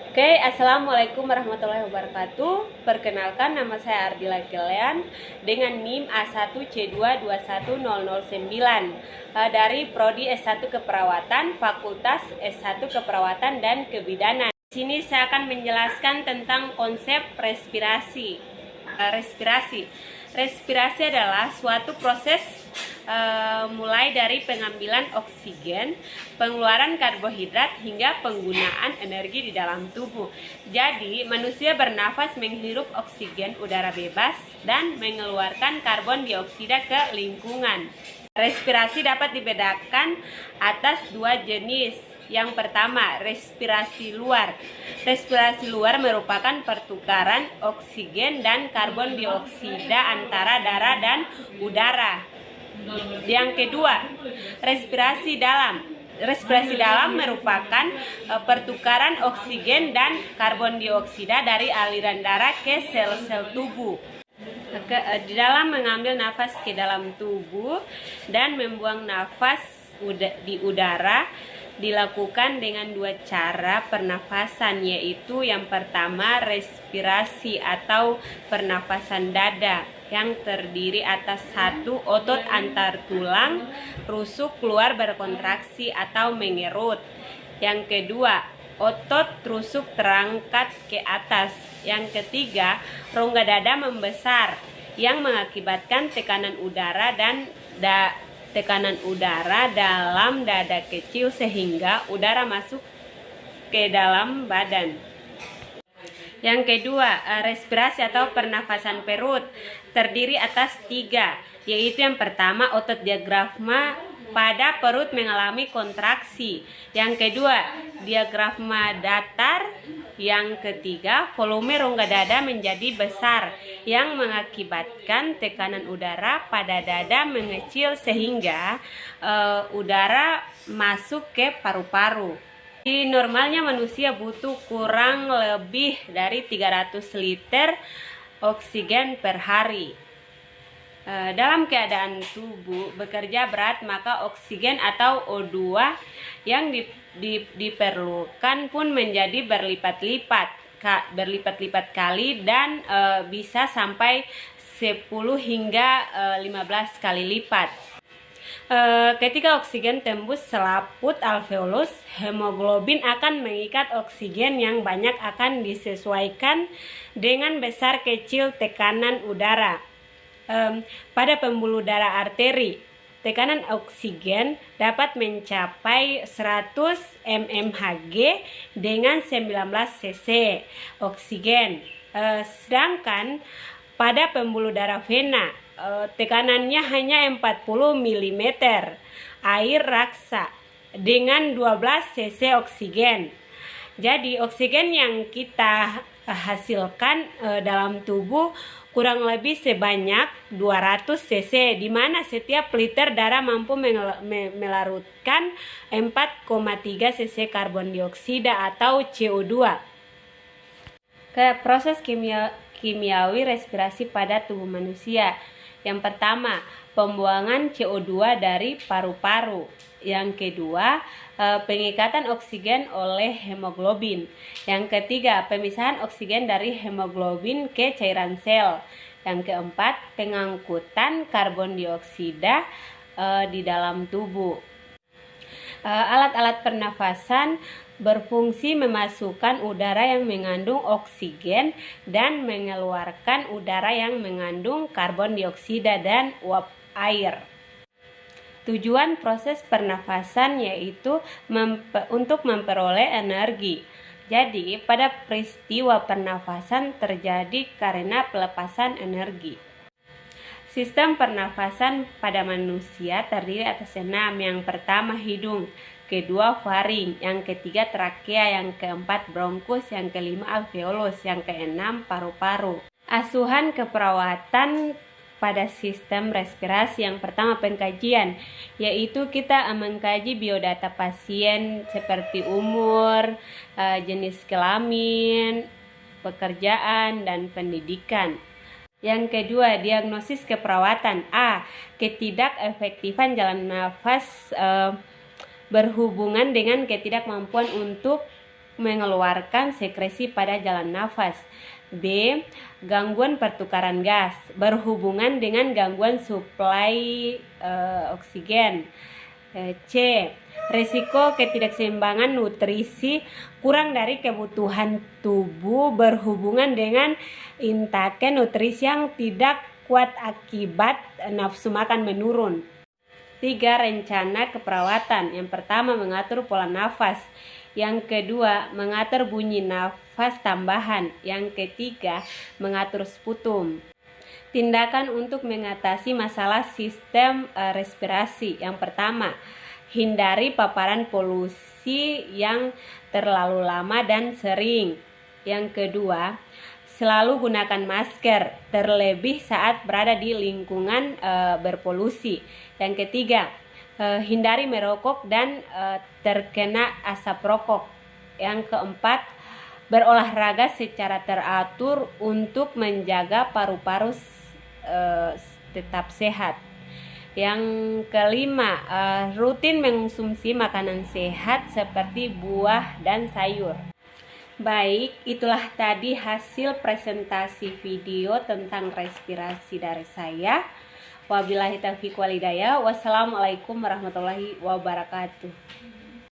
Oke, Assalamualaikum warahmatullahi wabarakatuh. Perkenalkan, nama saya Ardila Gelean dengan NIM A1C2210009 dari Prodi S1 Keperawatan, Fakultas S1 Keperawatan dan Kebidanan. Di sini saya akan menjelaskan tentang konsep respirasi. Respirasi adalah suatu proses mulai dari pengambilan oksigen, pengeluaran karbohidrat hingga penggunaan energi di dalam tubuh. Jadi, manusia bernafas menghirup oksigen udara bebas dan mengeluarkan karbon dioksida ke lingkungan. Respirasi dapat dibedakan atas dua jenis. Yang pertama, respirasi luar. Respirasi luar merupakan pertukaran oksigen dan karbon dioksida antara darah dan udara. Yang kedua, respirasi dalam. Respirasi dalam merupakan pertukaran oksigen dan karbon dioksida dari aliran darah ke sel-sel tubuh. Di dalam mengambil nafas ke dalam tubuh dan membuang nafas di udara dilakukan dengan dua cara pernafasan, yaitu yang pertama respirasi atau pernafasan dada yang terdiri atas satu otot antar tulang rusuk keluar berkontraksi atau mengerut. Yang kedua, otot rusuk terangkat ke atas. Yang ketiga, rongga dada membesar yang mengakibatkan tekanan udara dalam dada kecil sehingga udara masuk ke dalam badan. Yang kedua, respirasi atau pernafasan perut terdiri atas tiga, yaitu yang pertama otot diafragma pada perut mengalami kontraksi. Yang kedua, diafragma datar. Yang ketiga, volume rongga dada menjadi besar yang mengakibatkan tekanan udara pada dada mengecil sehingga udara masuk ke paru-paru. Di normalnya manusia butuh kurang lebih dari 300 liter oksigen per hari. Dalam keadaan tubuh bekerja berat, maka oksigen atau O2 yang diperlukan pun menjadi berlipat-lipat kali dan bisa sampai 10 hingga 15 kali lipat. Ketika oksigen tembus selaput alveolus, hemoglobin akan mengikat oksigen yang banyak akan disesuaikan dengan besar kecil tekanan udara. Pada pembuluh darah arteri, tekanan oksigen dapat mencapai 100 mmHg dengan 19 cc oksigen. Sedangkan pada pembuluh darah vena, tekanannya hanya 40 mm air raksa dengan 12 cc oksigen. Jadi oksigen yang kita hasilkan dalam tubuh kurang lebih sebanyak 200 cc, di mana setiap liter darah mampu melarutkan 4,3 cc karbon dioksida atau CO2. Proses kimiawi respirasi pada tubuh manusia. Yang pertama, pembuangan CO2 dari paru-paru. Yang kedua, pengikatan oksigen oleh hemoglobin. Yang ketiga, pemisahan oksigen dari hemoglobin ke cairan sel. Yang keempat, pengangkutan karbon dioksida di dalam tubuh. Alat-alat pernafasan berfungsi memasukkan udara yang mengandung oksigen dan mengeluarkan udara yang mengandung karbon dioksida dan uap air. Tujuan proses pernafasan yaitu untuk memperoleh energi. Jadi, pada peristiwa pernafasan terjadi karena pelepasan energi. Sistem pernafasan pada manusia terdiri atas 6. Yang pertama hidung, kedua faring, yang ketiga trakea, yang keempat bronkus, yang kelima alveolus, yang keenam paru-paru. Asuhan keperawatan pada sistem respirasi. Yang pertama pengkajian, yaitu kita mengkaji biodata pasien seperti umur, jenis kelamin, pekerjaan, dan pendidikan. Yang kedua, diagnosis keperawatan. A. Ketidakefektifan jalan nafas berhubungan dengan ketidakmampuan untuk mengeluarkan sekresi pada jalan nafas. B. Gangguan pertukaran gas berhubungan dengan gangguan suplai oksigen. C. Risiko ketidakseimbangan nutrisi kurang dari kebutuhan tubuh berhubungan dengan intake nutrisi yang tidak kuat akibat nafsu makan menurun. 3. Rencana keperawatan. Yang pertama, mengatur pola nafas. Yang kedua, mengatur bunyi nafas tambahan. Yang ketiga, mengatur sputum. Tindakan untuk mengatasi masalah sistem respirasi. Yang pertama, hindari paparan polusi yang terlalu lama dan sering. Yang kedua, selalu gunakan masker, terlebih saat berada di lingkungan berpolusi. Yang ketiga, hindari merokok dan terkena asap rokok. Yang keempat, berolahraga secara teratur untuk menjaga paru-paru tetap sehat. Yang kelima, rutin mengonsumsi makanan sehat seperti buah dan sayur. Baik, itulah tadi hasil presentasi video tentang respirasi dari saya. Wabillahi taufiq wal hidayah. Wassalamualaikum warahmatullahi wabarakatuh.